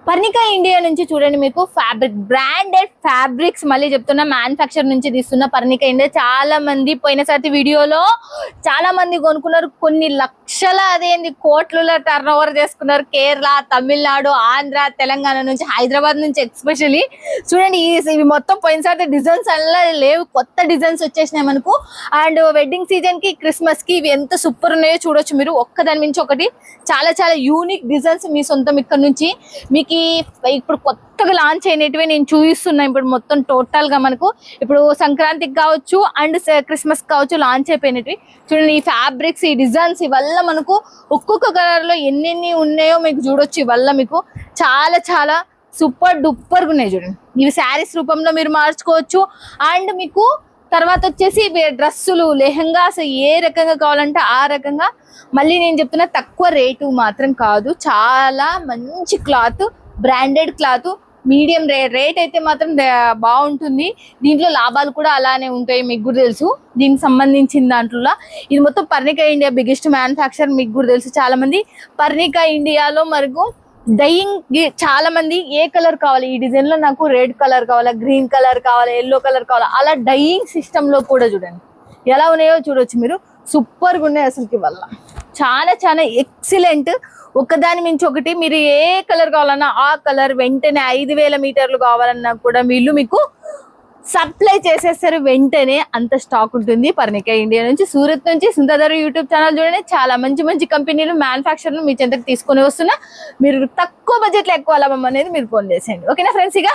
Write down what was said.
Parnika India నుంచి చూడండి, మీకు ఫ్యాబ్రిక్ బ్రాండెడ్ ఫ్యాబ్రిక్స్ మళ్ళీ చెప్తున్నా మ్యానుఫ్యాక్చర్ నుంచి తీస్తున్న పర్ణికా ఇండియా. చాలా మంది పోయినసారి వీడియోలో చాలా మంది కొనుక్కున్నారు, కొన్ని లక్షల అదేంది కోట్ల టర్న్ ఓవర్ చేసుకున్నారు. కేరళ, తమిళనాడు, ఆంధ్ర, తెలంగాణ నుంచి, హైదరాబాద్ నుంచి ఎక్స్పెషల్లీ. చూడండి ఇవి మొత్తం పోయినసారి డిజైన్స్ అలా లేవు, కొత్త డిజైన్స్ వచ్చేసినాయి మనకు. అండ్ వెడ్డింగ్ సీజన్ కి, క్రిస్మస్ కి ఇవి ఎంత సూపర్ ఉన్నాయో చూడొచ్చు మీరు. ఒక్కదాని మించి ఒకటి చాలా చాలా యూనిక్ డిజైన్స్ మీ సొంతం ఇక్కడ నుంచి. మీకు ఇప్పుడు కొత్తగా లాంచ్ అయినటివి నేను చూపిస్తున్నా. ఇప్పుడు మొత్తం టోటల్ గా మనకు ఇప్పుడు సంక్రాంతికి కావచ్చు అండ్ క్రిస్మస్ కావచ్చు లాంచ్ అయిపోయినవి. చూడండి ఈ ఫ్యాబ్రిక్స్, ఈ డిజైన్స్ ఇవల్ల మనకు ఒక్కొక్క కలర్ లో ఎన్నెన్ని ఉన్నాయో మీకు చూడొచ్చు. ఇవల్ల మీకు చాలా చాలా సూపర్ డూపర్ గా ఉన్నాయి. చూడండి ఇవి శారీస్ రూపంలో మీరు మార్చుకోవచ్చు. అండ్ మీకు తర్వాత వచ్చేసి డ్రెస్సులు, లెహంగాస్ ఏ రకంగా కావాలంటే ఆ రకంగా. మళ్ళీ నేను చెప్తున్నా తక్కువ రేటు మాత్రం కాదు, చాలా మంచి cloth, branded cloth, medium rate అయితే మాత్రం బాగుంటుంది. దీంట్లో లాభాలు కూడా అలానే ఉంటాయి, మీకు కూడా తెలుసు. దీనికి సంబంధించిన దాంట్లో ఇది మొత్తం పర్ణికా ఇండియా బిగ్గెస్ట్ మ్యానుఫ్యాక్చర్, మీకు కూడా తెలుసు. చాలా మంది పర్ణికా ఇండియాలో మనకు డైయింగ్ చాలా మంది ఏ కలర్ కావాలి, ఈ డిజైన్ లో నాకు రెడ్ కలర్ కావాలా, గ్రీన్ కలర్ కావాలా, ఎల్లో కలర్ కావాలా, అలా డైయింగ్ సిస్టమ్ లో కూడా చూడండి ఎలా ఉన్నాయో చూడొచ్చు మీరు. సూపర్ గా ఉన్నాయి అసలుకి వల్ల, చాలా చాలా ఎక్సలెంట్. ఒకదాని మించి ఒకటి. మీరు ఏ కలర్ కావాలన్నా ఆ కలర్ వెంటనే 5000 మీటర్లు కావాలన్నా కూడా వీళ్ళు మీకు సప్లై చేసేస్తారు వెంటనే, అంత స్టాక్ ఉంటుంది. పర్ణికా ఇండియా నుంచి, సూరత్ నుంచి. సుందర్ యూట్యూబ్ ఛానల్ చూడండి, చాలా మంచి మంచి కంపెనీలు, మ్యానుఫ్యాక్చర్లు మీ చెంతకు తీసుకొని వస్తున్నా. మీరు తక్కువ బడ్జెట్లో ఎక్కువ లాభం అనేది మీరు పొందేసేయండి. ఓకేనా ఫ్రెండ్స్? ఇక